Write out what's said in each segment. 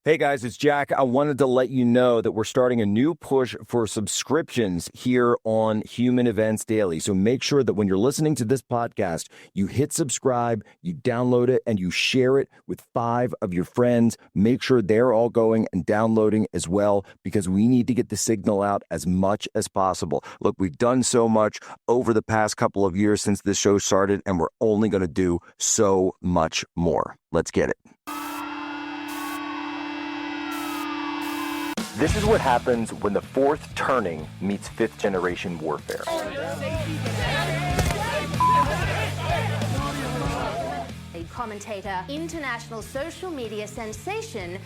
Hey guys, it's Jack. I wanted to let you know that we're starting a new push for subscriptions here on Human Events Daily. So make sure that when you're listening to this podcast, you hit subscribe, you download it, and you share it with 5 of your friends. Make sure they're all going and downloading as well, because we need to get the signal out as much as possible. Look, we've done so much over the past couple of years since this show started, and we're only going to do so much more. Let's get it. This is what happens when the fourth turning meets fifth generation warfare. A commentator, international social media sensation,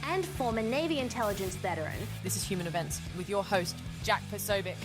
and former Navy intelligence veteran. This is Human Events with your host, Jack Posobiec.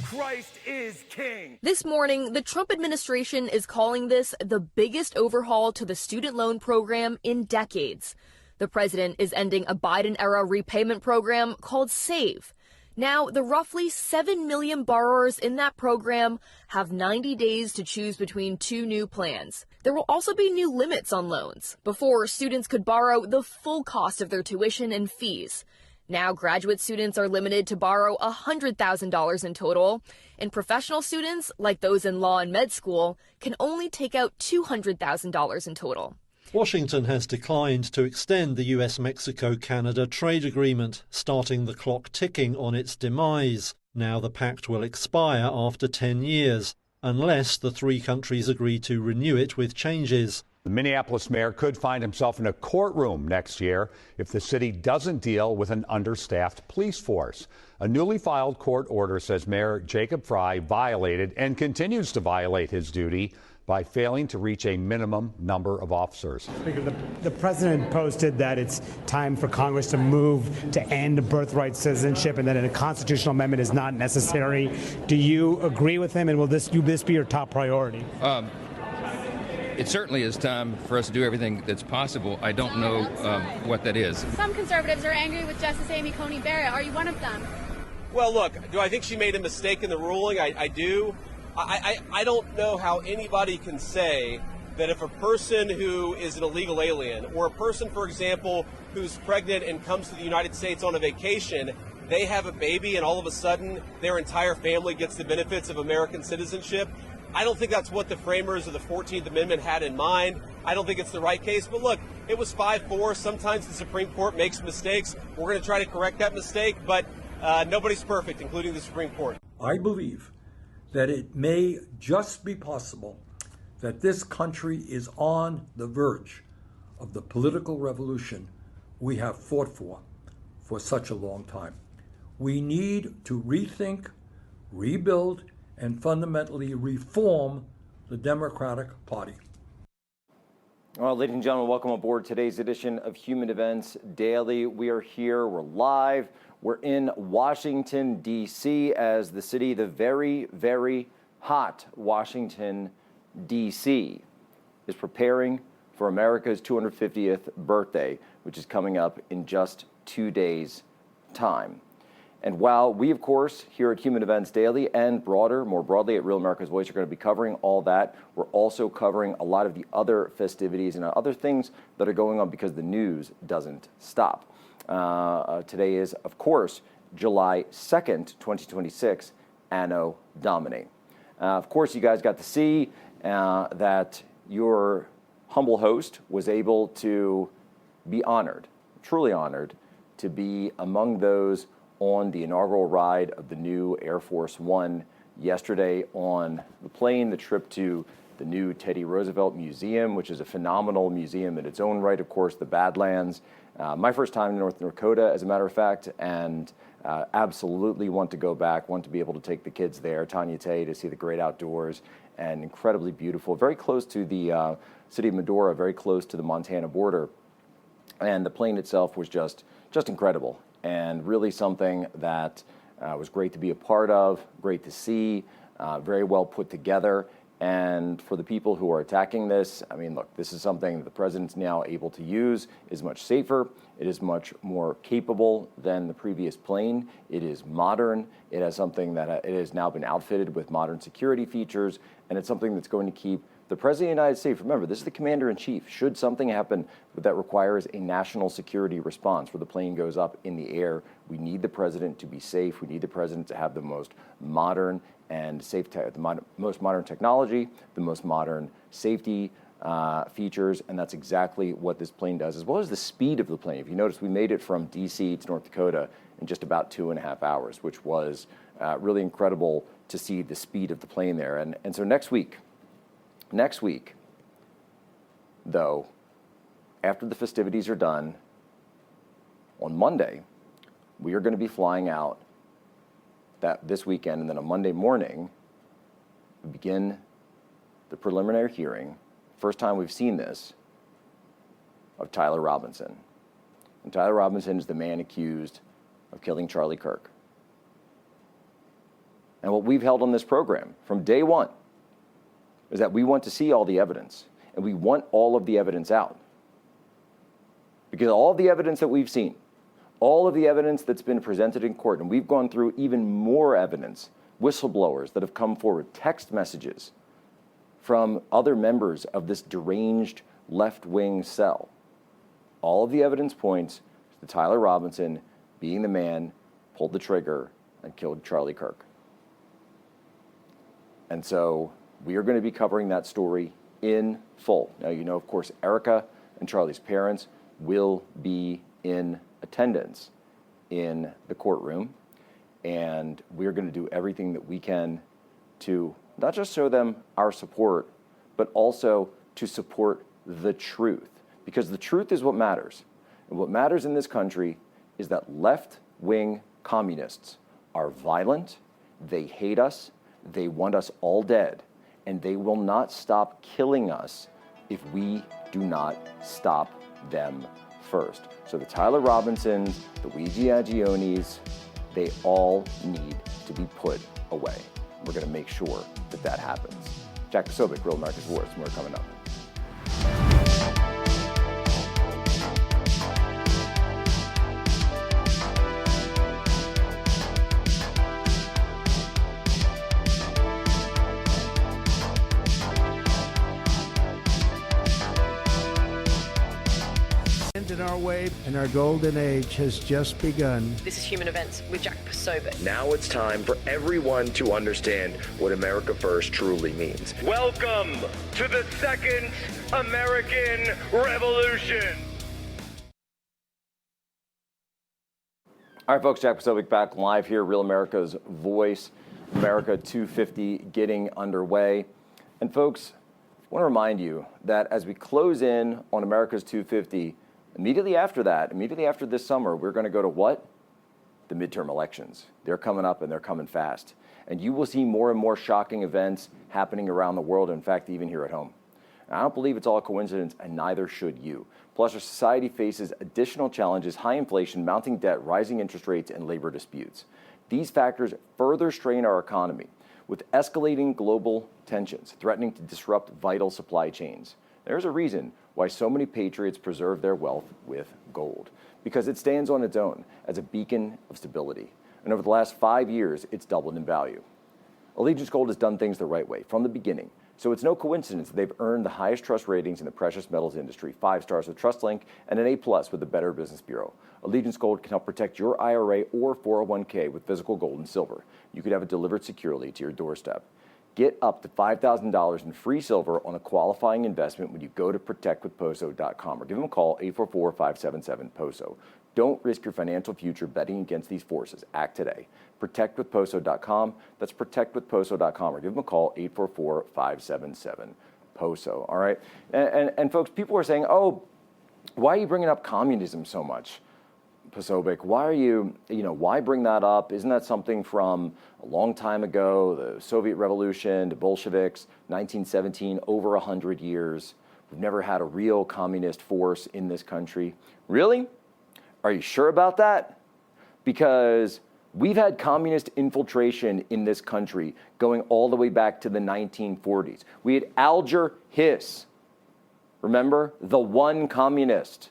Christ is king. This morning, the Trump administration is calling this the biggest overhaul to the student loan program in decades. The president is ending a Biden-era repayment program called SAVE. Now, the roughly 7 million borrowers in that program have 90 days to choose between 2 new plans. There will also be new limits on loans. Before, students could borrow the full cost of their tuition and fees. Now, graduate students are limited to borrow $100,000 in total, and professional students, like those in law and med school, can only take out $200,000 in total. Washington has declined to extend the US-Mexico-Canada trade agreement, starting the clock ticking on its demise. Now the pact will expire after 10 years, unless the 3 countries agree to renew it with changes. The Minneapolis mayor could find himself in a courtroom next year if the city doesn't deal with an understaffed police force. A newly filed court order says Mayor Jacob Frey violated and continues to violate his duty by failing to reach a minimum number of officers. Speaker, the president posted that it's time for Congress to move to end birthright citizenship and that a constitutional amendment is not necessary. Do you agree with him, and will this be your top priority? It certainly is time for us to do everything that's possible. I don't know what that is. Some conservatives are angry with Justice Amy Coney Barrett. Are you one of them? Well, look, do I think she made a mistake in the ruling? I do. I don't know how anybody can say that if a person who is an illegal alien, or a person, for example, who's pregnant and comes to the United States on a vacation, they have a baby and all of a sudden their entire family gets the benefits of American citizenship. I don't think that's what the framers of the 14th Amendment had in mind. I don't think it's the right case. But look, it was 5-4. Sometimes the Supreme Court makes mistakes. We're going to try to correct that mistake, but nobody's perfect, including the Supreme Court. I believe that it may just be possible that this country is on the verge of the political revolution we have fought for such a long time. We need to rethink, rebuild, and fundamentally reform the Democratic Party. Well, ladies and gentlemen, welcome aboard today's edition of Human Events Daily. We are here, we're live. We're in Washington, D.C., as the city, the very, very hot Washington, D.C., is preparing for America's 250th birthday, which is coming up in just 2 days' time. And while we, of course, here at Human Events Daily and more broadly at Real America's Voice are going to be covering all that, we're also covering a lot of the other festivities and other things that are going on because the news doesn't stop. Today is, of course, July 2nd, 2026, Anno Domini. Of course, you guys got to see that your humble host was able to be honored, truly honored, to be among those on the inaugural ride of the new Air Force One yesterday on the plane, the trip to the new Teddy Roosevelt Museum, which is a phenomenal museum in its own right, of course, the Badlands. My first time in North Dakota, as a matter of fact, and absolutely want to go back, want to be able to take the kids there, Tanya Tay, to see the great outdoors, and incredibly beautiful, very close to the city of Medora, very close to the Montana border. And the plane itself was just incredible, and really something that was great to be a part of, great to see, very well put together. And for the people who are attacking this, I mean, look, this is something that the president's now able to use. It is much safer. It is much more capable than the previous plane. It is modern. It has something that it has now been outfitted with modern security features, and it's something that's going to keep The President of the United States, remember, this is the Commander-in-Chief. Should something happen that requires a national security response where the plane goes up in the air, we need the President to be safe. We need the President to have the most modern and safe, most modern technology, the most modern safety features, and that's exactly what this plane does, as well as the speed of the plane. If you notice, we made it from D.C. to North Dakota in just about 2.5 hours, which was really incredible to see the speed of the plane there. And so next week, though, after the festivities are done, on Monday, we are going to be flying out this weekend, and then on Monday morning, we begin the preliminary hearing, first time we've seen this, of Tyler Robinson. And Tyler Robinson is the man accused of killing Charlie Kirk. And what we've held on this program from day one is that we want to see all the evidence, and we want all of the evidence out. Because all of the evidence that we've seen, all of the evidence that's been presented in court, and we've gone through even more evidence, whistleblowers that have come forward, text messages from other members of this deranged left-wing cell. All of the evidence points to Tyler Robinson being the man, pulled the trigger, and killed Charlie Kirk. And so we are going to be covering that story in full. Now, you know, of course, Erica and Charlie's parents will be in attendance in the courtroom, and we're going to do everything that we can to not just show them our support, but also to support the truth, because the truth is what matters. And what matters in this country is that left-wing communists are violent, they hate us, they want us all dead, and they will not stop killing us if we do not stop them first. So the Tyler Robinsons, the Luigi Agionis, they all need to be put away. We're going to make sure that that happens. Jack Posobiec, Real America's Wars. More coming up. In our way, and our golden age has just begun. This is Human Events with Jack Posobiec. Now it's time for everyone to understand what America First truly means. Welcome to the Second American Revolution. All right, folks, Jack Posobiec back live here, Real America's Voice, America 250 getting underway. And folks, I want to remind you that as we close in on America's 250, immediately after this summer, we're going to go to what? The midterm elections. They're coming up, and they're coming fast. And you will see more and more shocking events happening around the world, in fact, even here at home. And I don't believe it's all a coincidence, and neither should you. Plus, our society faces additional challenges: high inflation, mounting debt, rising interest rates, and labor disputes. These factors further strain our economy, with escalating global tensions threatening to disrupt vital supply chains. There's a reason why so many patriots preserve their wealth with gold, because it stands on its own as a beacon of stability. And over the last 5 years, it's doubled in value. Allegiance Gold has done things the right way from the beginning, so it's no coincidence that they've earned the highest trust ratings in the precious metals industry, 5 stars with TrustLink and an A+ with the Better Business Bureau. Allegiance Gold can help protect your IRA or 401k with physical gold and silver. You could have it delivered securely to your doorstep. Get up to $5,000 in free silver on a qualifying investment when you go to protectwithposo.com or give them a call, 844-577-POSO. Don't risk your financial future betting against these forces. Act today. Protectwithposo.com. That's protectwithposo.com or give them a call, 844-577-POSO. All right? And folks, people are saying, oh, why are you bringing up communism so much? Posobiec, why bring that up? Isn't that something from a long time ago, the Soviet Revolution, the Bolsheviks, 1917, over 100 years? We've never had a real communist force in this country. Really? Are you sure about that? Because we've had communist infiltration in this country going all the way back to the 1940s. We had Alger Hiss, remember? The one communist,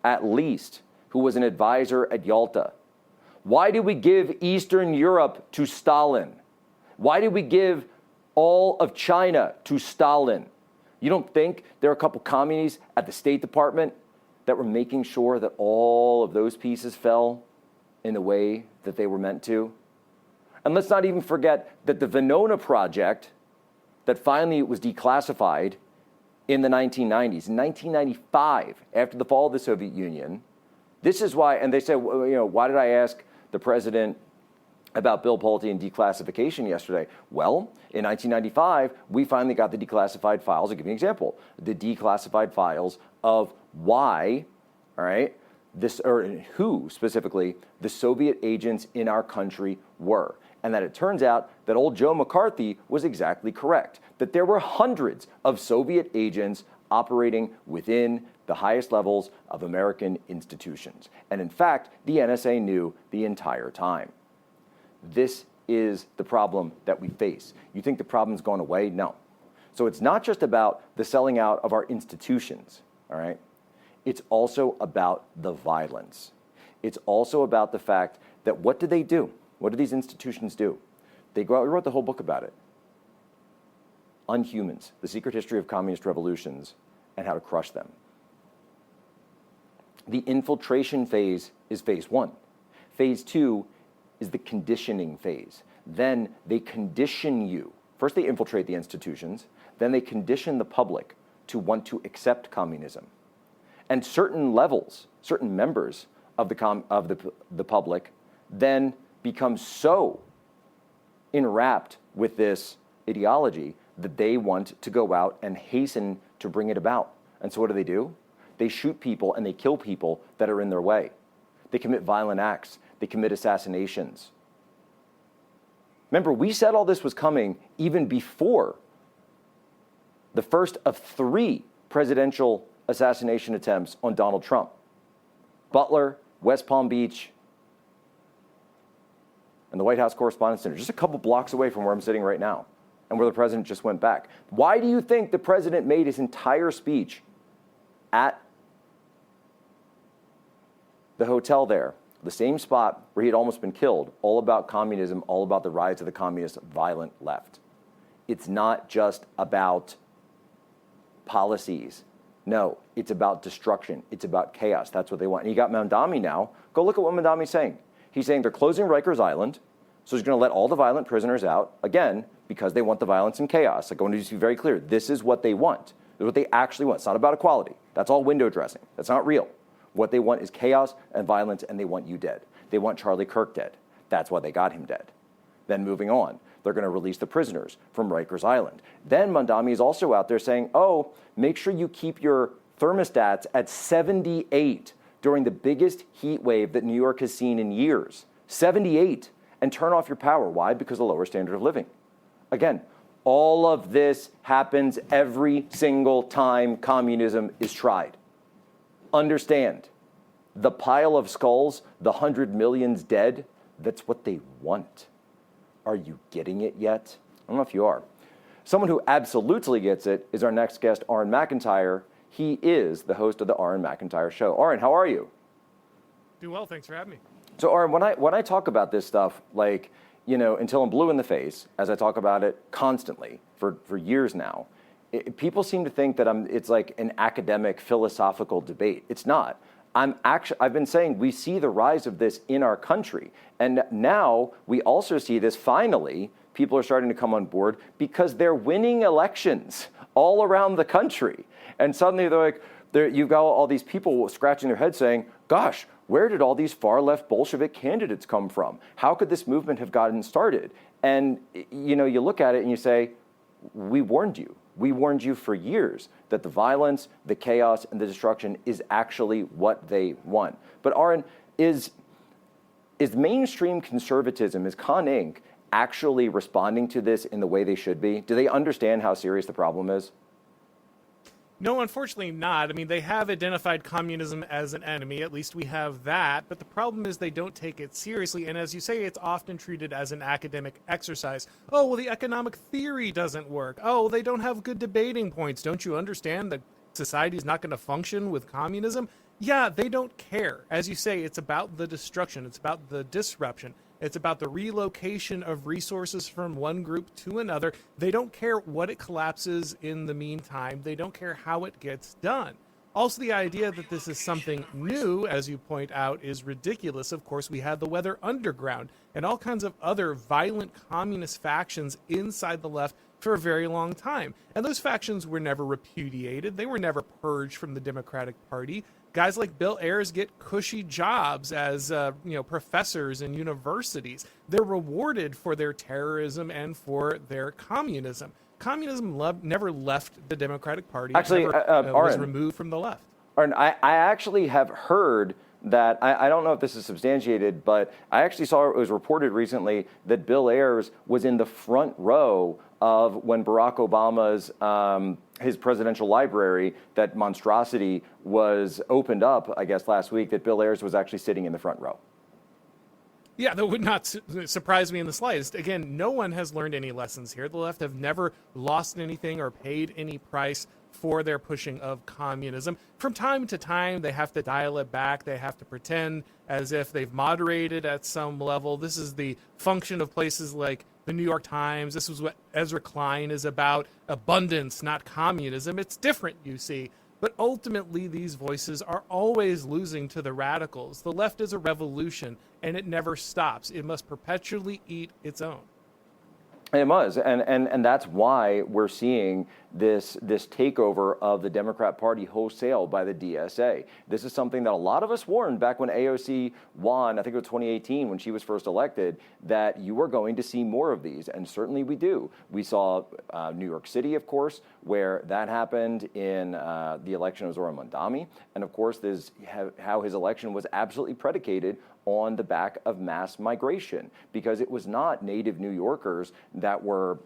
at least, who was an advisor at Yalta. Why did we give Eastern Europe to Stalin? Why did we give all of China to Stalin? You don't think there are a couple communists at the State Department that were making sure that all of those pieces fell in the way that they were meant to? And let's not even forget that the Venona project that finally was declassified in the 1990s, in 1995, after the fall of the Soviet Union, this is why, and they said, well, why did I ask the president about Bill Pulte and declassification yesterday? Well, in 1995, we finally got the declassified files. I'll give you an example. The declassified files of why, all right, or who specifically the Soviet agents in our country were. And that it turns out that old Joe McCarthy was exactly correct, that there were hundreds of Soviet agents operating within the highest levels of American institutions. And in fact, the NSA knew the entire time. This is the problem that we face. You think the problem's gone away? No. So it's not just about the selling out of our institutions, all right? It's also about the violence. It's also about the fact that what do they do? What do these institutions do? They go out, we wrote the whole book about it. Unhumans, the secret history of communist revolutions and how to crush them. The infiltration phase is phase one. Phase two is the conditioning phase. Then they condition you. First they infiltrate the institutions, then they condition the public to want to accept communism. And certain levels, certain members of the public then become so enwrapped with this ideology that they want to go out and hasten to bring it about. And so what do? They shoot people and they kill people that are in their way. They commit violent acts. They commit assassinations. Remember, we said all this was coming even before the first of 3 presidential assassination attempts on Donald Trump. Butler, West Palm Beach, and the White House Correspondents' Center, just a couple blocks away from where I'm sitting right now, and where the president just went back. Why do you think the president made his entire speech at the hotel there, the same spot where he had almost been killed, all about communism, all about the rise of the communist violent left? It's not just about policies. No, it's about destruction. It's about chaos. That's what they want. And you got Mamdani now. Go look at what Mamdani's saying. He's saying they're closing Rikers Island, so he's going to let all the violent prisoners out, again, because they want the violence and chaos. I want to just be very clear. This is what they want. This is what they actually want. It's not about equality. That's all window dressing. That's not real. What they want is chaos and violence, and they want you dead. They want Charlie Kirk dead. That's why they got him dead. Then moving on, they're going to release the prisoners from Rikers Island. Then Mamdani is also out there saying, oh, make sure you keep your thermostats at 78 during the biggest heat wave that New York has seen in years. 78. And turn off your power. Why? Because of the lower standard of living. Again, all of this happens every single time communism is tried. Understand, the pile of skulls, the 100 millions dead, that's what they want. Are you getting it yet? I don't know if you are. Someone who absolutely gets it is our next guest, Aaron McIntyre. He is the host of the Aaron McIntyre Show. Aaron, how are you? Doing well, thanks for having me. So, Aaron, when I talk about this stuff, until I'm blue in the face, as I talk about it constantly for years now, people seem to think that it's like an academic philosophical debate. It's not. I've been saying we see the rise of this in our country. And now we also see this, finally, people are starting to come on board because they're winning elections all around the country. And suddenly they're like, you've got all these people scratching their heads saying, gosh, where did all these far-left Bolshevik candidates come from? How could this movement have gotten started? And, you look at it and you say, we warned you. We warned you for years that the violence, the chaos, and the destruction is actually what they want. But Aaron, is mainstream conservatism, is Con Inc. actually responding to this in the way they should be? Do they understand how serious the problem is? No, unfortunately not. I mean, they have identified communism as an enemy. At least we have that. But the problem is they don't take it seriously. And as you say, it's often treated as an academic exercise. Oh, well, the economic theory doesn't work. Oh, they don't have good debating points. Don't you understand that society is not going to function with communism? Yeah, they don't care. As you say, it's about the destruction. It's about the disruption. It's about the relocation of resources from one group to another. They don't care what it collapses in the meantime. They don't care how it gets done. Also, the idea that this is something new, as you point out, is ridiculous. Of course, we had the Weather Underground and all kinds of other violent communist factions inside the left for a very long time. And those factions were never repudiated. They were never purged from the Democratic Party. Guys like Bill Ayers get cushy jobs as professors in universities. They're rewarded for their terrorism and for their communism. Communism never left the Democratic Party. Actually, it never, was Arun, removed from the left. Arun, I actually have heard that, I don't know if this is substantiated, but I actually saw it was reported recently that Bill Ayers was in the front row of when Barack Obama's his presidential library, that monstrosity, was opened up, I guess, last week, that Bill Ayers was actually sitting in the front row. Yeah, that would not surprise me in the slightest. Again, no one has learned any lessons here. The left have never lost anything or paid any price for their pushing of communism. From time to time, they have to dial it back. They have to pretend as if they've moderated at some level. This is the function of places like the New York Times. This is what Ezra Klein is about: abundance, not communism. It's different, you see. But ultimately, these voices are always losing to the radicals. The left is a revolution, and it never stops. It must perpetually eat its own. It must, and that's why we're seeing this takeover of the Democrat Party wholesale by the DSA. This is something that a lot of us warned back when AOC won, I think it was 2018 when she was first elected, that you were going to see more of these, and certainly we do. We saw New York City, of course, where that happened in the election of Zohran Mamdani, and of course this how his election was absolutely predicated on the back of mass migration, because it was not native New Yorkers that were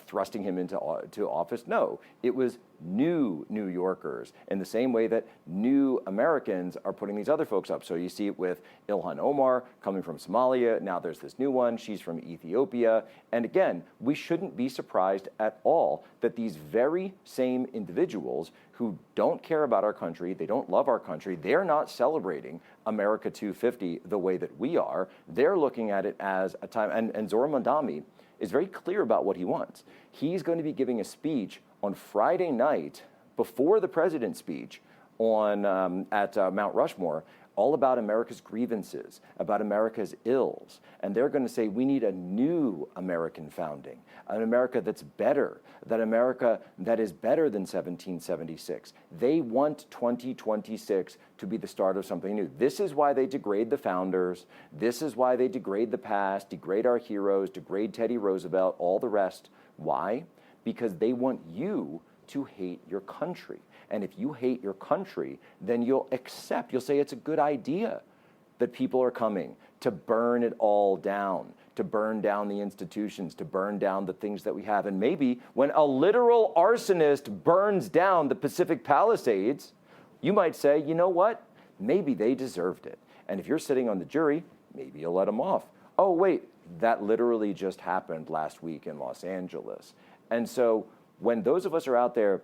thrusting him into office. No, it was new New Yorkers, in the same way that new Americans are putting these other folks up. So you see it with Ilhan Omar coming from Somalia. Now there's this new one. She's from Ethiopia. And again, we shouldn't be surprised at all that these very same individuals who don't care about our country, they don't love our country, they're not celebrating America 250 the way that we are. They're looking at it as a time, and Zohran Mamdani is very clear about what he wants. He's going to be giving a speech on Friday night before the president's speech at Mount Rushmore, all about America's grievances, about America's ills. And they're going to say, we need a new American founding, an America that's better, that America that is better than 1776. They want 2026 to be the start of something new. This is why they degrade the founders. This is why they degrade the past, degrade our heroes, degrade Teddy Roosevelt, all the rest. Why? Because they want you to hate your country. And if you hate your country, then you'll say it's a good idea that people are coming to burn it all down, to burn down the institutions, to burn down the things that we have. And maybe when a literal arsonist burns down the Pacific Palisades, you might say, you know what? Maybe they deserved it. And if you're sitting on the jury, maybe you'll let them off. Oh, wait, that literally just happened last week in Los Angeles. And so when those of us are out there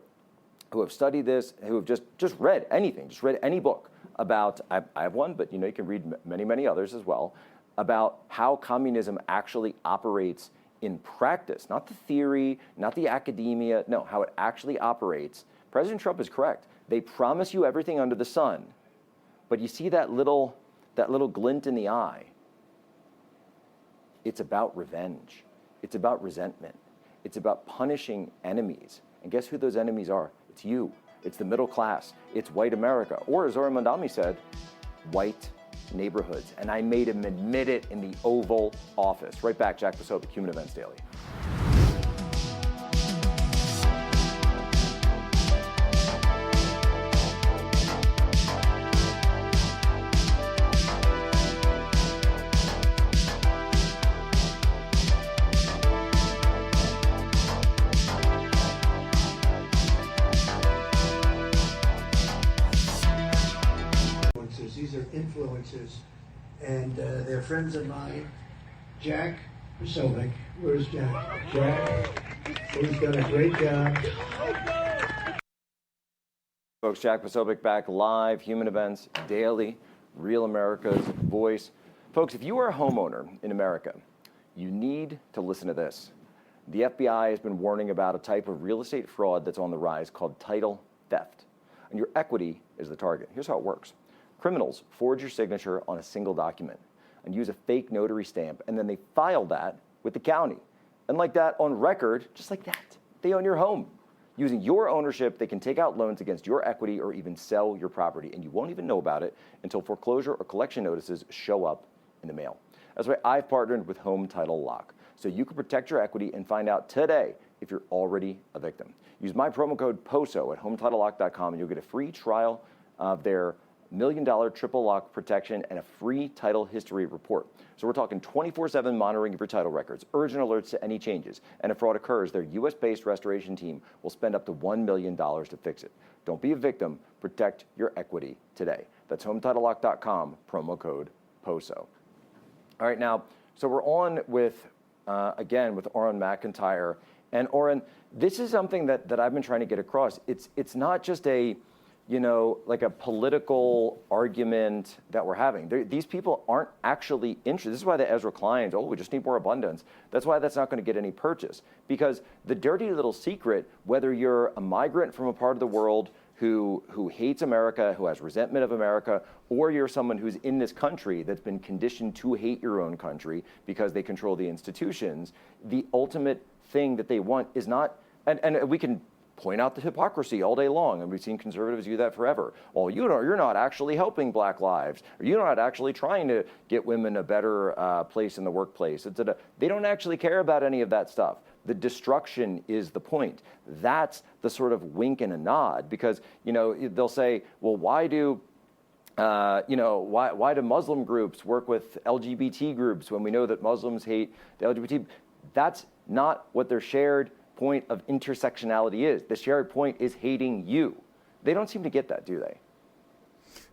who have studied this, who have just read anything, just read any book about, I have one, but you can read many, many others as well, about how communism actually operates in practice, not the theory, not the academia, no, how it actually operates. President Trump is correct. They promise you everything under the sun, but you see that little glint in the eye. It's about revenge. It's about resentment. It's about punishing enemies. And guess who those enemies are? It's you. It's the middle class. It's white America. Or as Zohran Mamdani said, white neighborhoods. And I made him admit it in the Oval Office. Right back, Jack Posobiec, Human Events Daily. These are influencers, and they're friends of mine. Jack Posobiec, where's Jack? Jack, who's done a great job. Folks, Jack Posobiec back live, Human Events Daily, Real America's Voice. Folks, if you are a homeowner in America, you need to listen to this. The FBI has been warning about a type of real estate fraud that's on the rise called title theft. And your equity is the target. Here's how it works. Criminals forge your signature on a single document and use a fake notary stamp, and then they file that with the county. And like that, on record, just like that, they own your home. Using your ownership, they can take out loans against your equity or even sell your property, and you won't even know about it until foreclosure or collection notices show up in the mail. That's why I've partnered with Home Title Lock, so you can protect your equity and find out today if you're already a victim. Use my promo code POSO at HometitleLock.com, and you'll get a free trial of their $1 million triple lock protection and a free title history report. So we're talking 24/7 monitoring of your title records, urgent alerts to any changes, and if fraud occurs, their U.S.-based restoration team will spend up to $1 million to fix it. Don't be a victim. Protect your equity today. That's HometitleLock.com, promo code POSO. All right, now, so we're on with, again, with Oren McIntyre. And Oren, this is something that I've been trying to get across. It's not just a, like a political argument that we're having. These people aren't actually interested. This is why the Ezra Kleins, we just need more abundance. That's why that's not going to get any purchase. Because the dirty little secret, whether you're a migrant from a part of the world who hates America, who has resentment of America, or you're someone who's in this country that's been conditioned to hate your own country because they control the institutions, the ultimate thing that they want is not, and we can point out the hypocrisy all day long, and we've seen conservatives do that forever. Well, you're not actually helping black lives, or you're not actually trying to get women a better place in the workplace. They don't actually care about any of that stuff. The destruction is the point. That's the sort of wink and a nod, because they'll say, well, why do Muslim groups work with LGBT groups when we know that Muslims hate the LGBT? That's not what their shared point of intersectionality is. The shared point is hating you. They don't seem to get that, do they?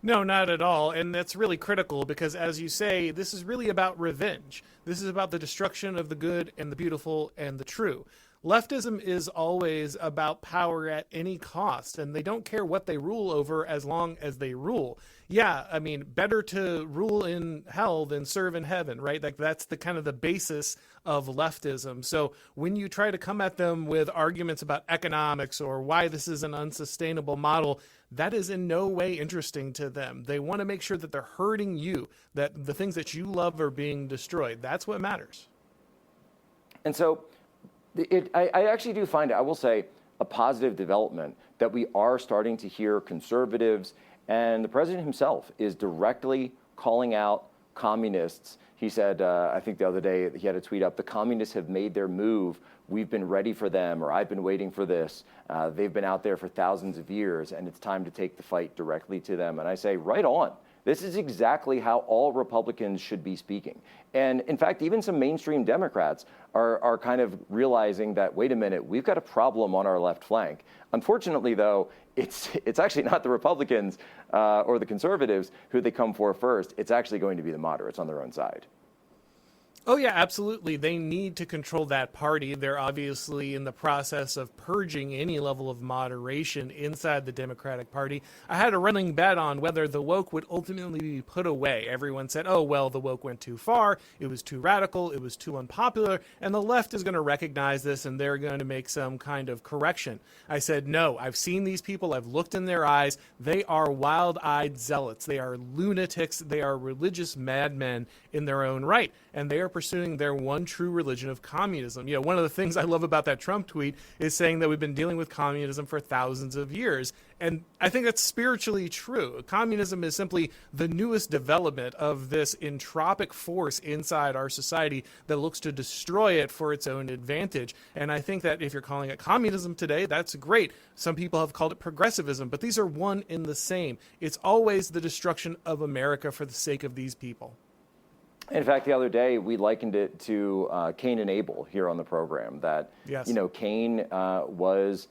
No, not at all. And that's really critical because, as you say, this is really about revenge. This is about the destruction of the good and the beautiful and the true. Leftism is always about power at any cost, and they don't care what they rule over as long as they rule. Yeah, I mean, better to rule in hell than serve in heaven, right? Like that's the kind of the basis of leftism. So when you try to come at them with arguments about economics or why this is an unsustainable model, that is in no way interesting to them. They want to make sure that they're hurting you, that the things that you love are being destroyed. That's what matters. And so I actually do find it, I will say, a positive development that we are starting to hear conservatives, and the president himself is directly calling out communists. He said, I think the other day, he had a tweet up, the communists have made their move. We've been ready for them, or I've been waiting for this. They've been out there for thousands of years, and it's time to take the fight directly to them. And I say, right on. This is exactly how all Republicans should be speaking. And in fact, even some mainstream Democrats are kind of realizing that, wait a minute, we've got a problem on our left flank. Unfortunately, though, it's actually not the Republicans or the conservatives who they come for first. It's actually going to be the moderates on their own side. Oh, yeah, absolutely. They need to control that party. They're obviously in the process of purging any level of moderation inside the Democratic Party. I had a running bet on whether the woke would ultimately be put away. Everyone said, oh, well, the woke went too far. It was too radical. It was too unpopular. And the left is going to recognize this, and they're going to make some kind of correction. I said, no, I've seen these people. I've looked in their eyes. They are wild-eyed zealots. They are lunatics. They are religious madmen in their own right. And they are pursuing their one true religion of communism. One of the things I love about that Trump tweet is saying that we've been dealing with communism for thousands of years. And I think that's spiritually true. Communism is simply the newest development of this entropic force inside our society that looks to destroy it for its own advantage. And I think that if you're calling it communism today, that's great. Some people have called it progressivism, but these are one in the same. It's always the destruction of America for the sake of these people. In fact, the other day, we likened it to Cain and Abel here on the program, that, yes. Cain was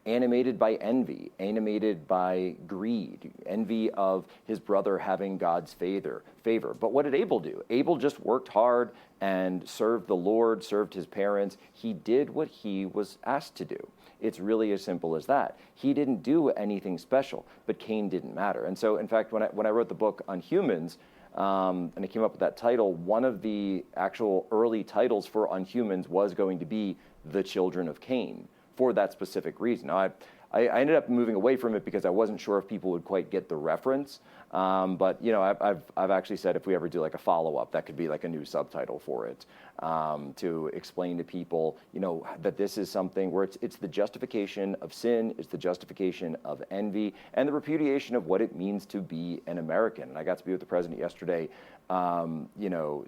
animated by envy, animated by greed, envy of his brother having God's favor. But what did Abel do? Abel just worked hard and served the Lord, served his parents. He did what he was asked to do. It's really as simple as that. He didn't do anything special, but Cain didn't matter. And so, in fact, when I wrote the book on humans, and I came up with that title. One of the actual early titles for Unhumans was going to be The Children of Cain for that specific reason. Now, I ended up moving away from it because I wasn't sure if people would quite get the reference. But I've actually said if we ever do like a follow-up, that could be like a new subtitle for it, to explain to people, that this is something where it's the justification of sin, it's the justification of envy, and the repudiation of what it means to be an American. And I got to be with the president yesterday,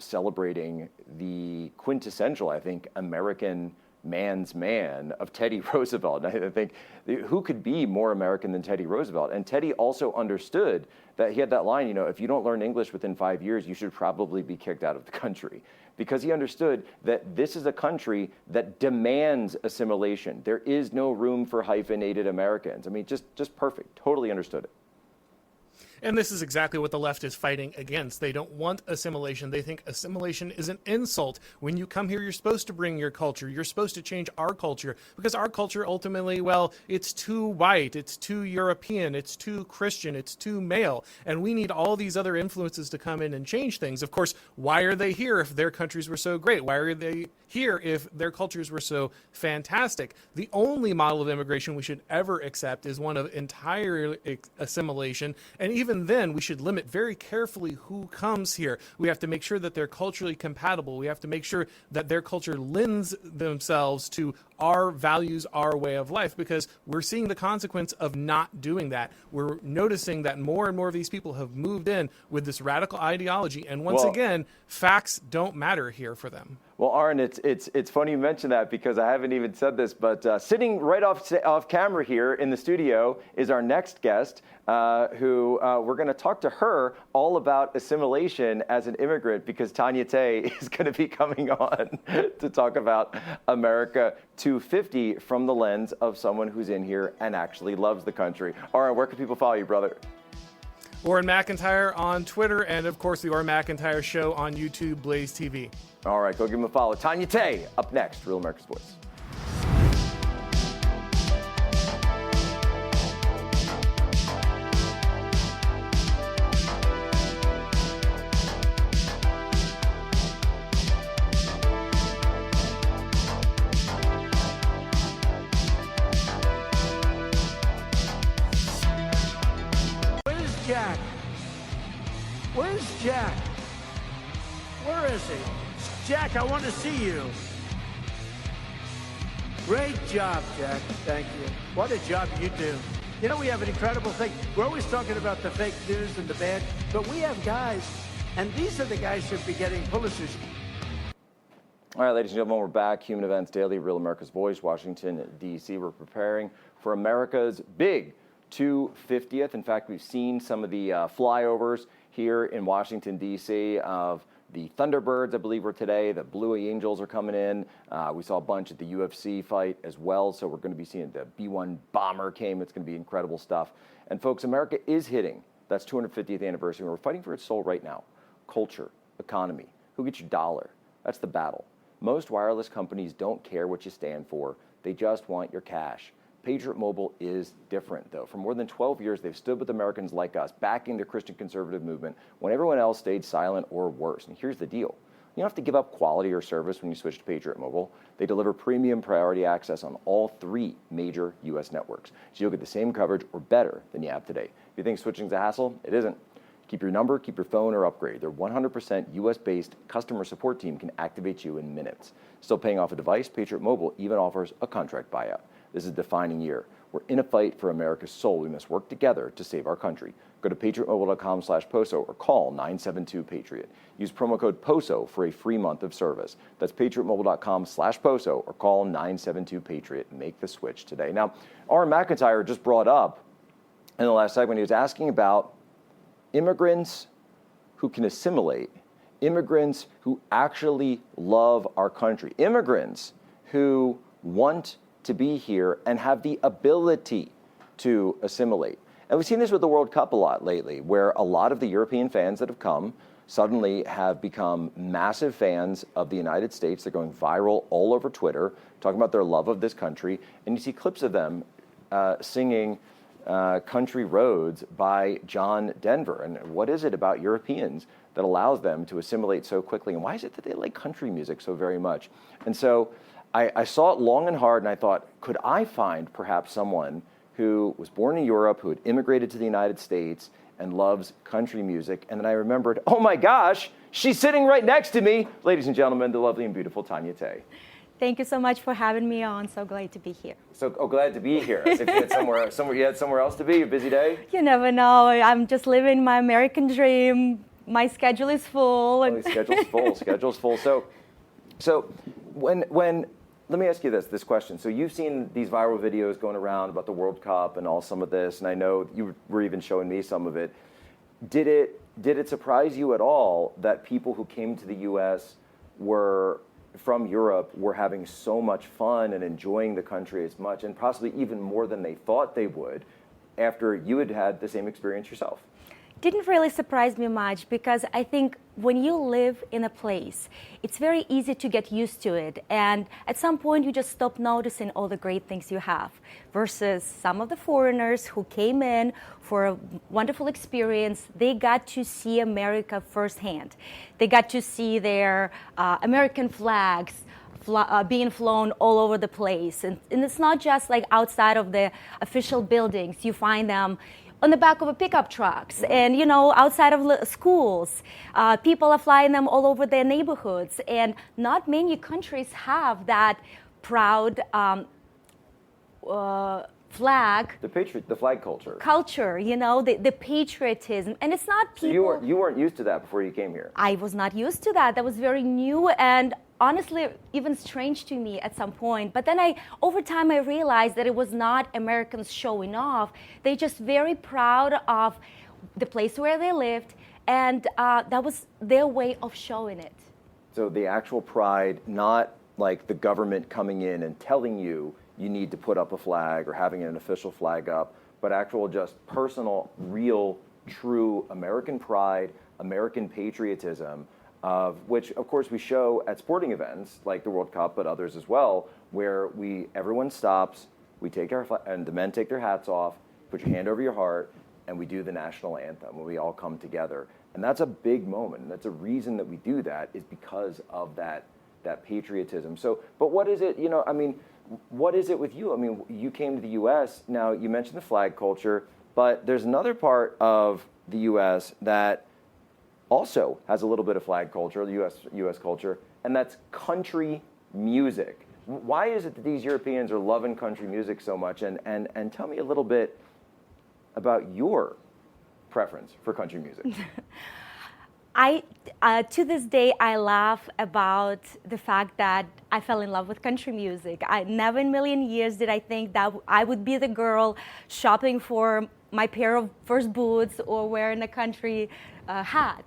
celebrating the quintessential, I think, American man's man of Teddy Roosevelt. And I think, who could be more American than Teddy Roosevelt? And Teddy also understood that he had that line, if you don't learn English within 5 years, you should probably be kicked out of the country. Because he understood that this is a country that demands assimilation. There is no room for hyphenated Americans. I mean, just perfect. Totally understood it. And this is exactly what the left is fighting against. They don't want assimilation. They think assimilation is an insult. When you come here, you're supposed to bring your culture. You're supposed to change our culture, because our culture ultimately, well, it's too white, it's too European, it's too Christian, it's too male. And we need all these other influences to come in and change things. Of course, why are they here if their countries were so great? Why are they here if their cultures were so fantastic? The only model of immigration we should ever accept is one of entire assimilation. And even then, we should limit very carefully who comes here. We have to make sure that they're culturally compatible. We have to make sure that their culture lends themselves to our values, our way of life, because we're seeing the consequence of not doing that. We're noticing that more and more of these people have moved in with this radical ideology. And once again, facts don't matter here for them. Well, Aaron, it's funny you mention that, because I haven't even said this, but sitting right off camera here in the studio is our next guest, who we're going to talk to her all about assimilation as an immigrant, because Tanya Tay is going to be coming on to talk about America 250 from the lens of someone who's in here and actually loves the country. Aaron, where can people follow you, brother? Orrin McIntyre on Twitter, and of course the Orrin McIntyre Show on YouTube, Blaze TV. All right, go give him a follow. Tanya Tay, up next, Real America's Voice. Where's Jack? Where's Jack? Where is he? Jack, I want to see you. Great job, Jack. Thank you. What a job you do. We have an incredible thing. We're always talking about the fake news and the bad, but we have guys, and these are the guys who should be getting Pulitzers. All right, ladies and gentlemen, we're back. Human Events Daily, Real America's Voice, Washington, D.C. We're preparing for America's big 250th. In fact, we've seen some of the flyovers here in Washington, D.C. of the Thunderbirds, I believe, were today. The Blue Angels are coming in. We saw a bunch at the UFC fight as well. So we're going to be seeing the B-1 bomber came. It's going to be incredible stuff. And folks, America is hitting that's 250th anniversary. We're fighting for its soul right now. Culture, economy, who gets your dollar? That's the battle. Most wireless companies don't care what you stand for. They just want your cash. Patriot Mobile is different, though. For more than 12 years, they've stood with Americans like us, backing the Christian conservative movement when everyone else stayed silent or worse. And here's the deal. You don't have to give up quality or service when you switch to Patriot Mobile. They deliver premium priority access on all 3 major U.S. networks. So you'll get the same coverage or better than you have today. If you think switching is a hassle, it isn't. Keep your number, keep your phone, or upgrade. Their 100% U.S.-based customer support team can activate you in minutes. Still paying off a device? Patriot Mobile even offers a contract buyout. This is a defining year. We're in a fight for America's soul. We must work together to save our country. Go to patriotmobile.com/POSO or call 972-PATRIOT. Use promo code POSO for a free month of service. That's patriotmobile.com/POSO or call 972-PATRIOT. Make the switch today. Now, Orrin McIntyre just brought up in the last segment, he was asking about immigrants who can assimilate, immigrants who actually love our country, immigrants who want to be here and have the ability to assimilate. And we've seen this with the World Cup a lot lately, where a lot of the European fans that have come suddenly have become massive fans of the United States. They're going viral all over Twitter, talking about their love of this country. And you see clips of them singing Country Roads by John Denver. And what is it about Europeans that allows them to assimilate so quickly? And why is it that they like country music so very much? And so I saw it long and hard, and I thought, could I find perhaps someone who was born in Europe, who had immigrated to the United States, and loves country music? And then I remembered, oh my gosh, she's sitting right next to me. Ladies and gentlemen, the lovely and beautiful Tanya Tay. Thank you so much for having me on. So glad to be here. So glad to be here. As if you had somewhere else to be, a busy day? You never know. I'm just living my American dream. My schedule is full. Oh, schedule's full. So when let me ask you this question. So you've seen these viral videos going around about the World Cup and all some of this, and I know you were even showing me some of it. Did it surprise you at all that people who came to the U.S. from Europe were having so much fun and enjoying the country as much, and possibly even more than they thought they would, after you had had the same experience yourself? Didn't really surprise me much, because I think when you live in a place, it's very easy to get used to it. And at some point, you just stop noticing all the great things you have, versus some of the foreigners who came in for a wonderful experience. They got to see America firsthand. They got to see their American flags being flown all over the place. And it's not just like outside of the official buildings. You find them on the back of a pickup trucks, and outside of schools. People are flying them all over their neighborhoods, and not many countries have that proud flag. The flag culture. The patriotism, and it's not people. So you weren't used to that before you came here. I was not used to that. That was very new, and honestly, even strange to me at some point. But then over time, I realized that it was not Americans showing off. They're just very proud of the place where they lived, and that was their way of showing it. So the actual pride, not like the government coming in and telling you need to put up a flag or having an official flag up, but actual just personal, real, true American pride, American patriotism, of which, of course, we show at sporting events like the World Cup, but others as well, where everyone stops, we take and the men take their hats off, put your hand over your heart, and we do the national anthem, when we all come together. And that's a big moment, and that's a reason that we do that, is because of that patriotism. So, but what is it, what is it with you? You came to the U.S., now you mentioned the flag culture, but there's another part of the U.S. that also has a little bit of flag culture, the U.S. culture, and that's country music. Why is it that these Europeans are loving country music so much? And tell me a little bit about your preference for country music. To this day, I laugh about the fact that I fell in love with country music. Never in a million years did I think that I would be the girl shopping for my pair of first boots or wearing a country hat.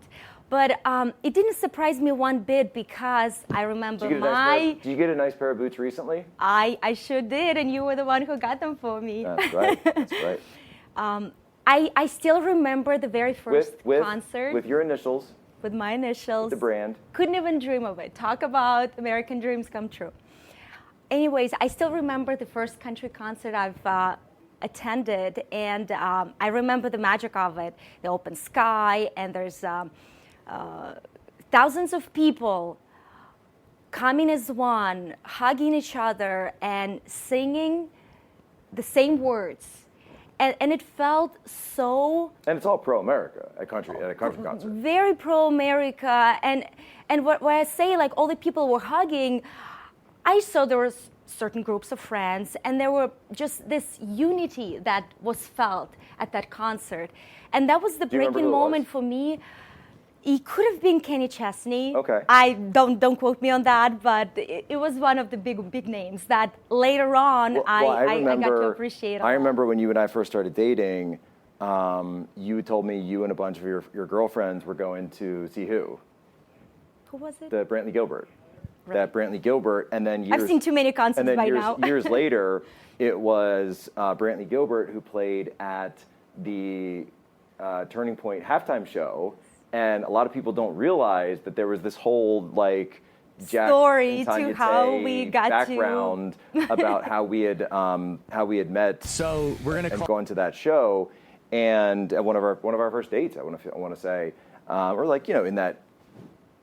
But it didn't surprise me one bit, because I remember Did you get a nice pair of boots recently? I sure did, and you were the one who got them for me. That's right. That's right. I still remember the very first concert. With your initials. With my initials. With the brand. Couldn't even dream of it. Talk about American dreams come true. Anyways, I still remember the first country concert I've attended, and I remember the magic of it. The open sky, and there's thousands of people coming as one, hugging each other, and singing the same words. And it felt so... And it's all pro-America at a country concert. Very pro-America. And what I say, like, all the people were hugging, I saw there were certain groups of friends, and there were just this unity that was felt at that concert. And that was the breaking moment for me. It could have been Kenny Chesney. Okay. I don't quote me on that, but it was one of the big names that later on I got to appreciate. I remember when you and I first started dating, you told me you and a bunch of your girlfriends were going to see who? Who was it? The Brantley Gilbert. Right. That Brantley Gilbert, and then I've seen too many concerts by now. Years later, it was Brantley Gilbert who played at the Turning Point halftime show. And a lot of people don't realize that there was this whole story and Tanya to how Tay we got background about how we had met. So we're going to go into that show, and at one of our first dates, I want to say, or like, you know, in that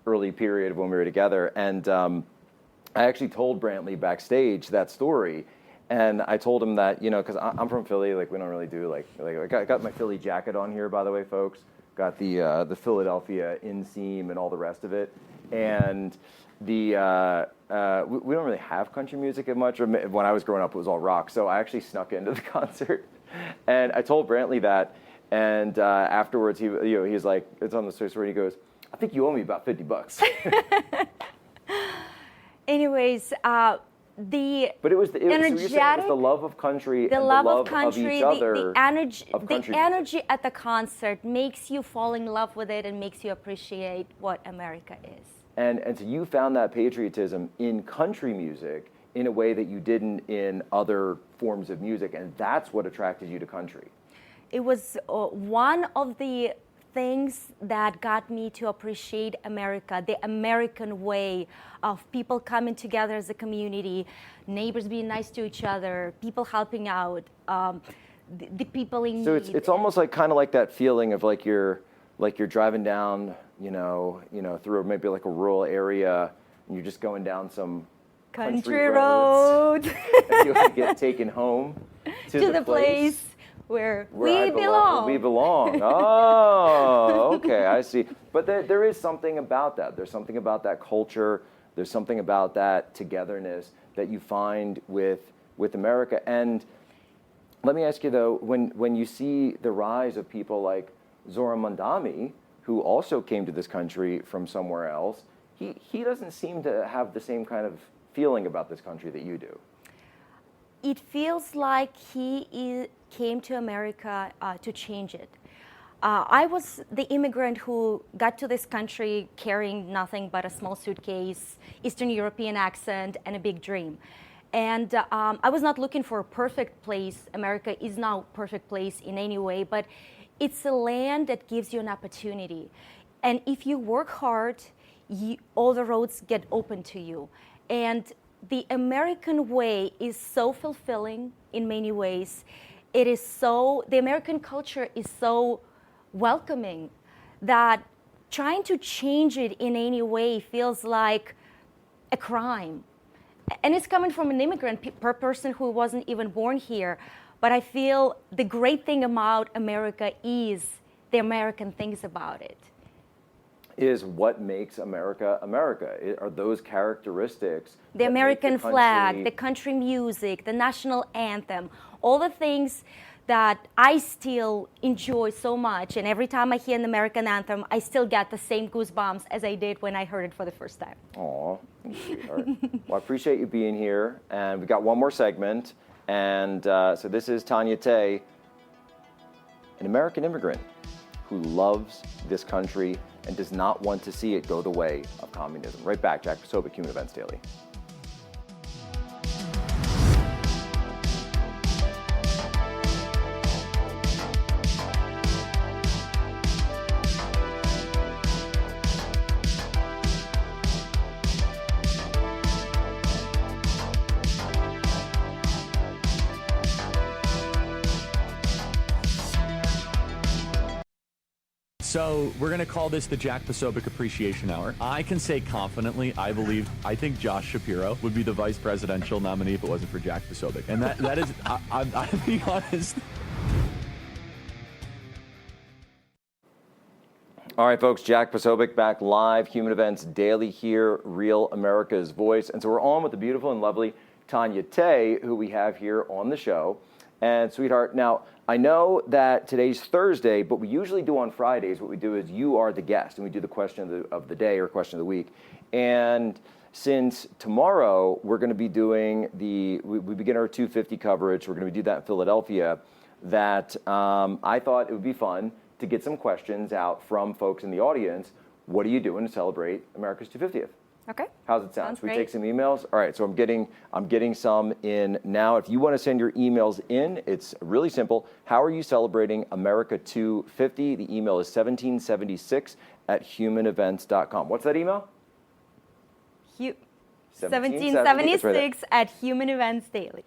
early period of when we were together, and I actually told Brantley backstage that story. And I told him that, you know, because I'm from Philly, like we don't really do like I got my Philly jacket on here, by the way, folks. Got the Philadelphia inseam and all the rest of it. And we don't really have country music as much. When I was growing up, it was all rock. So I actually snuck into the concert, and I told Brantley that. And afterwards, he's like, it's on the story. He goes, "I think you owe me about $50." Anyways. But it was the love of country, the and love the love of country, each other, the energy at the concert makes you fall in love with it and makes you appreciate what America is. And so you found that patriotism in country music in a way that you didn't in other forms of music, and that's what attracted you to country. It was one of the things that got me to appreciate America, the American way of people coming together as a community, neighbors being nice to each other, people helping out, the people in need. So it's almost like kind of like that feeling of like you're driving down, you know, through maybe like a rural area, and you're just going down some country road. And you get taken home to the place where we belong. We belong. Oh, okay, I see. But there is something about that. There's something about that culture. There's something about that togetherness that you find with America. And let me ask you though, when you see the rise of people like Zohran Mamdani, who also came to this country from somewhere else, he doesn't seem to have the same kind of feeling about this country that you do. It feels like he came to America to change it. I was the immigrant who got to this country carrying nothing but a small suitcase, Eastern European accent, and a big dream. And I was not looking for a perfect place. America is not a perfect place in any way, but it's a land that gives you an opportunity. And if you work hard, all the roads get open to you. And the American way is so fulfilling in many ways. The American culture is so welcoming that trying to change it in any way feels like a crime. And it's coming from an immigrant person who wasn't even born here. But I feel the great thing about America is the American things about it. Is what makes America America. Are those characteristics. The American flag, the country music, the national anthem, all the things that I still enjoy so much. And every time I hear an American anthem, I still get the same goosebumps as I did when I heard it for the first time. Aw, sweetheart. Well, I appreciate you being here. And we got one more segment. And so this is Tanya Tay, an American immigrant who loves this country and does not want to see it go the way of communism. Right back, Jack Posobiec, Human Events Daily. So we're going to call this the Jack Posobiec Appreciation Hour. I can say confidently, I think Josh Shapiro would be the vice presidential nominee if it wasn't for Jack Posobiec. And that is, I'm being honest. All right, folks, Jack Posobiec back live, Human Events Daily here, Real America's Voice. And so we're on with the beautiful and lovely Tanya Tay, who we have here on the show. And sweetheart, now, I know that today's Thursday, but we usually do on Fridays. What we do is you are the guest, and we do the question of the day or question of the week. And since tomorrow we're going to be doing we begin our 250 coverage. We're going to do that in Philadelphia. That I thought it would be fun to get some questions out from folks in the audience. What are you doing to celebrate America's 250th? Okay. How's it sound? Sounds Should we great. take some emails? All right, so I'm getting some in now. If you want to send your emails in, it's really simple. How are you celebrating America 250? The email is 1776@humanevents.com. What's that email? 1776 at Human Events Daily.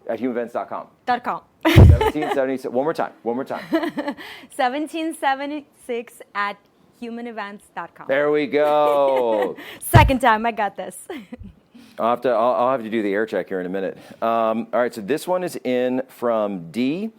At humanevents.com. .com. 1776. One more time. 1776 at humanevents.com. There we go. Second time, I got this. I'll have to do the air check here in a minute. All right, so this one is in from D,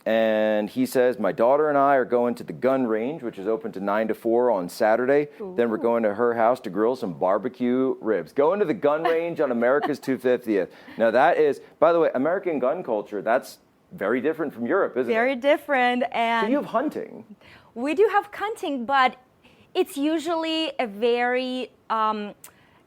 and he says, my daughter and I are going to the gun range, which is open to 9 to 4 on Saturday. Ooh. Then we're going to her house to grill some barbecue ribs. Going to the gun range on America's 250th. Now that is, by the way, American gun culture, that's very different from Europe, isn't it? Very different. And so you have hunting. We do have hunting, but it's usually a very...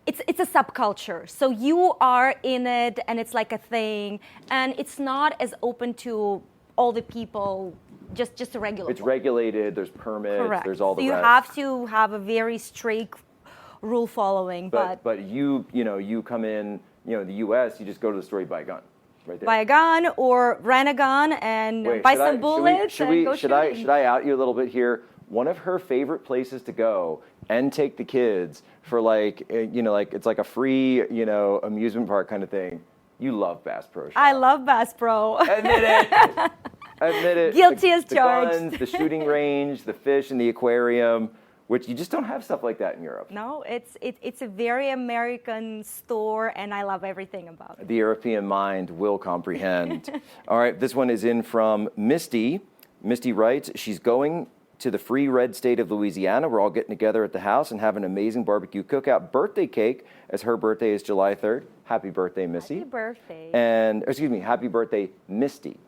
It's a subculture. So you are in it and it's like a thing, and it's not as open to all the people, just a regular. It's regulated, there's permits, correct. There's all the so you rest. have to have a very strict rule following. But you come in, the US, you just go to the store, you buy a gun. Right there. Buy a gun or rent a gun and buy some bullets should I out you a little bit here? One of her favorite places to go and take the kids for it's like a free, amusement park kind of thing. You love Bass Pro Shop. I love Bass Pro. Admit it. Admit it. Guilty as charged. The guns, the shooting range, the fish in the aquarium, which you just don't have stuff like that in Europe. No, it's a very American store, and I love everything about it. The European mind will comprehend. All right, this one is in from Misty. Misty writes, she's going to the free red state of Louisiana. We're all getting together at the house and have an amazing barbecue cookout birthday cake, as her birthday is July 3rd. Happy birthday, Missy. Happy birthday. Happy birthday, Misty.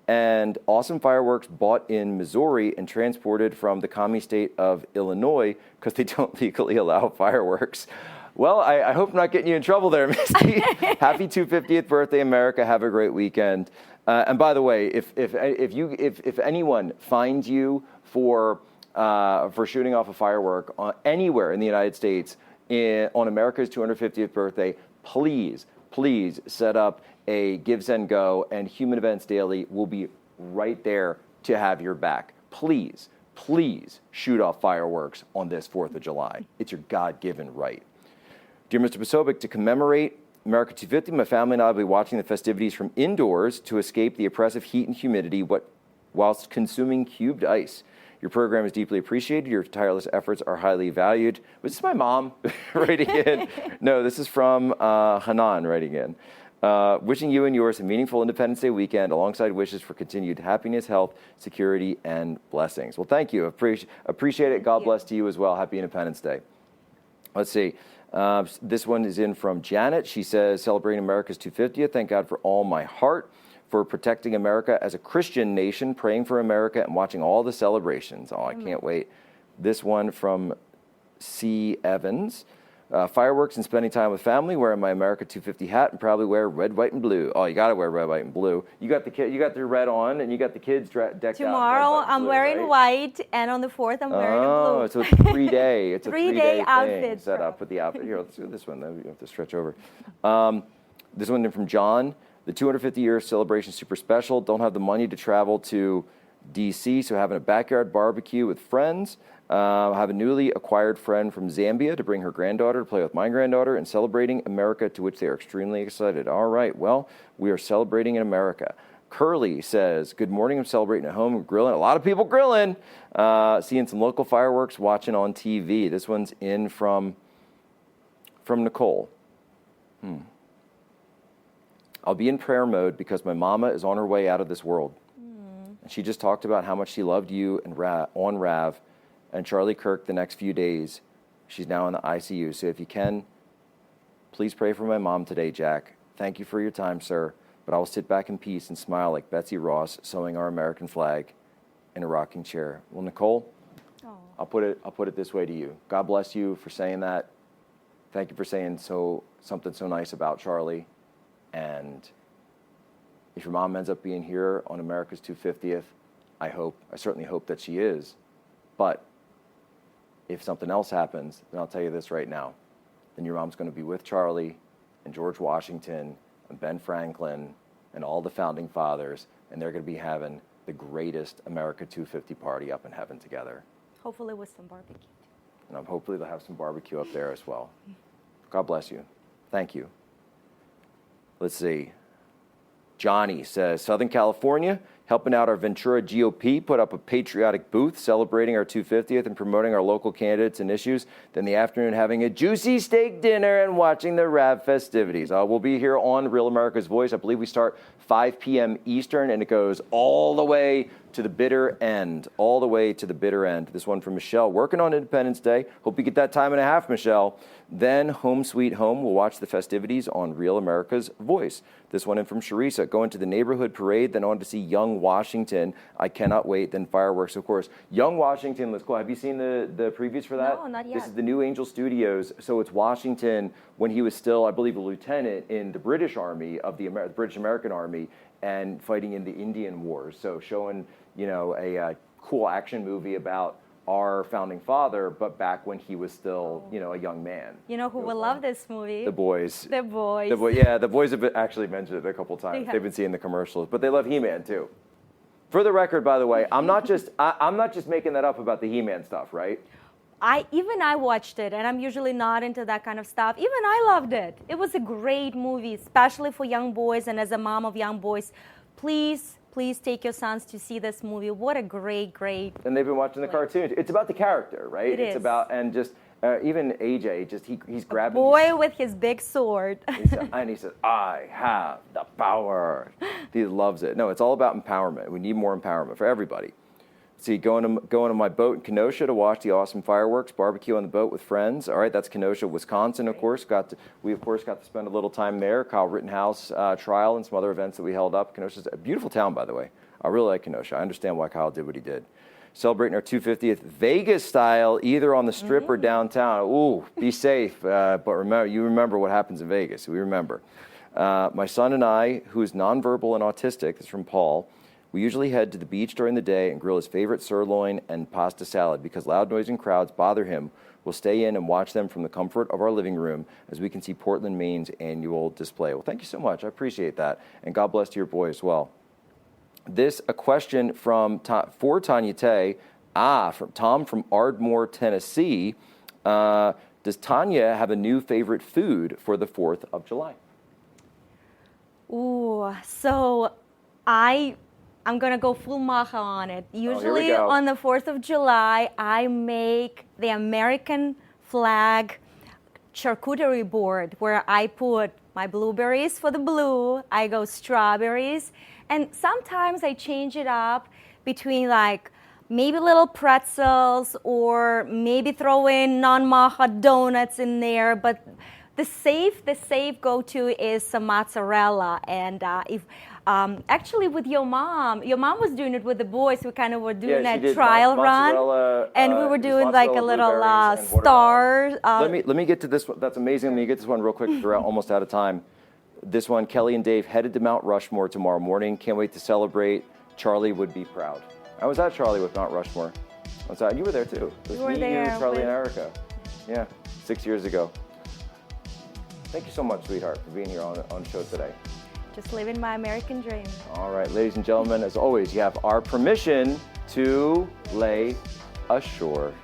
And awesome fireworks bought in Missouri and transported from the commie state of Illinois because they don't legally allow fireworks. Well, I hope I'm not getting you in trouble there, Misty. Happy 250th birthday, America. Have a great weekend. And by the way, if anyone finds you for shooting off a firework anywhere in the United States on America's 250th birthday, please set up a Give, Send, Go, and Human Events Daily will be right there to have your back. Please shoot off fireworks on this 4th of July. It's your God-given right. Dear Mr. Posobiec, to commemorate America 250, my family and I will be watching the festivities from indoors to escape the oppressive heat and humidity whilst consuming cubed ice. Your program is deeply appreciated. Your tireless efforts are highly valued. Was this my mom writing in? No, this is from Hanan writing in. Wishing you and yours a meaningful Independence Day weekend alongside wishes for continued happiness, health, security, and blessings. Well, thank you. Appreciate it. God bless to you as well. Happy Independence Day. Let's see. This one is in from Janet. She says, celebrating America's 250th. Thank God for all my heart for protecting America as a Christian nation, praying for America and watching all the celebrations. Oh, I can't wait. This one from C. Evans. Fireworks and spending time with family, wearing my America 250 hat, and probably wear red, white, and blue. Oh, you got to wear red, white, and blue. You got the red on, and you got the kids decked out. Tomorrow I'm wearing white, and on the 4th I'm wearing blue. Oh, so it's a 3-day. It's a 3-day outfit set up with the outfit. Here, let's do this one. Then you have to stretch over. This one from John. The 250-year celebration is super special. Don't have the money to travel to D.C., so having a backyard barbecue with friends. Have a newly acquired friend from Zambia to bring her granddaughter to play with my granddaughter, and celebrating America, to which they are extremely excited. All right, well, we are celebrating in America. Curly says, good morning, I'm celebrating at home, grilling. A lot of people grilling. Seeing some local fireworks, watching on TV. This one's in from Nicole. I'll be in prayer mode because my mama is on her way out of this world. And she just talked about how much she loved you and on Rav and Charlie Kirk the next few days. She's now in the ICU. So if you can, please pray for my mom today, Jack. Thank you for your time, sir. But I will sit back in peace and smile like Betsy Ross sewing our American flag in a rocking chair. Well, Nicole, I'll put it this way to you. God bless you for saying that. Thank you for saying something so nice about Charlie. And if your mom ends up being here on America's 250th, I certainly hope that she is. But if something else happens, then I'll tell you this right now. Then your mom's going to be with Charlie and George Washington and Ben Franklin and all the founding fathers, and they're going to be having the greatest America 250 party up in heaven together. Hopefully with some barbecue. And hopefully they'll have some barbecue up there as well. God bless you. Thank you. Let's see. Johnny says, Southern California, helping out our Ventura GOP, put up a patriotic booth celebrating our 250th and promoting our local candidates and issues. Then the afternoon having a juicy steak dinner and watching the RAV festivities. We'll be here on Real America's Voice. I believe we start 5 p.m. Eastern, and it goes all the way to the bitter end. All the way to the bitter end. This one from Michelle. Working on Independence Day. Hope you get that time and a half, Michelle. Then home sweet home. We'll watch the festivities on Real America's Voice. This one in from Sharisa. Going to the neighborhood parade, then on to see Young Washington. I cannot wait. Then fireworks, of course. Young Washington, let's go. Have you seen the previews for that? No, not yet. This is the New Angel Studios. So it's Washington when he was still, I believe, a lieutenant in the British Army of the British American Army and fighting in the Indian Wars. So showing, a cool action movie about our founding father, but back when he was still, a young man. You know who will love this movie? The boys. The boys. The boys have actually mentioned it a couple times. They've been seeing the commercials, but they love He-Man too. For the record, by the way, I'm not just making that up about the He-Man stuff, right? I watched it, and I'm usually not into that kind of stuff. Even I loved it. It was a great movie, especially for young boys. And as a mom of young boys, please take your sons to see this movie. What a great. And they've been watching the cartoons. It's about the character, right? It's about, and just even AJ, he's grabbing. A boy with his big sword. And he says, I have the power. He loves it. No, it's all about empowerment. We need more empowerment for everybody. See, going to my boat in Kenosha to watch the awesome fireworks, barbecue on the boat with friends. All right, that's Kenosha, Wisconsin, of course. We got to spend a little time there. Kyle Rittenhouse trial and some other events that we held up. Kenosha's a beautiful town, by the way. I really like Kenosha. I understand why Kyle did what he did. Celebrating our 250th Vegas style, either on the Strip or downtown. Ooh, be safe. But remember what happens in Vegas. We remember. My son and I, who is nonverbal and autistic, this is from Paul. We usually head to the beach during the day and grill his favorite sirloin and pasta salad because loud noise and crowds bother him. We'll stay in and watch them from the comfort of our living room as we can see Portland, Maine's annual display. Well, thank you so much. I appreciate that. And God bless to your boy as well. A question for Tanya Tay. From Tom from Ardmore, Tennessee. Does Tanya have a new favorite food for the 4th of July? Ooh, so I'm going to go full macha on it. Usually on the 4th of July, I make the American flag charcuterie board where I put my blueberries for the blue, I go strawberries, and sometimes I change it up between maybe little pretzels or maybe throw in non-macha donuts in there, but the safe go-to is some mozzarella. And actually with your mom was doing it with the boys. We kind of were doing that trial run, and we were doing like a little star. Let me get to this one. That's amazing. Let me get this one real quick. We're almost out of time. This one, Kelly and Dave headed to Mount Rushmore tomorrow morning. Can't wait to celebrate. Charlie would be proud. I was at Charlie with Mount Rushmore. You were there too. You were there. You, Charlie, and Erica. Yeah, 6 years ago. Thank you so much, sweetheart, for being here on the show today. Just living my American dream. All right, ladies and gentlemen, as always, you have our permission to lay ashore.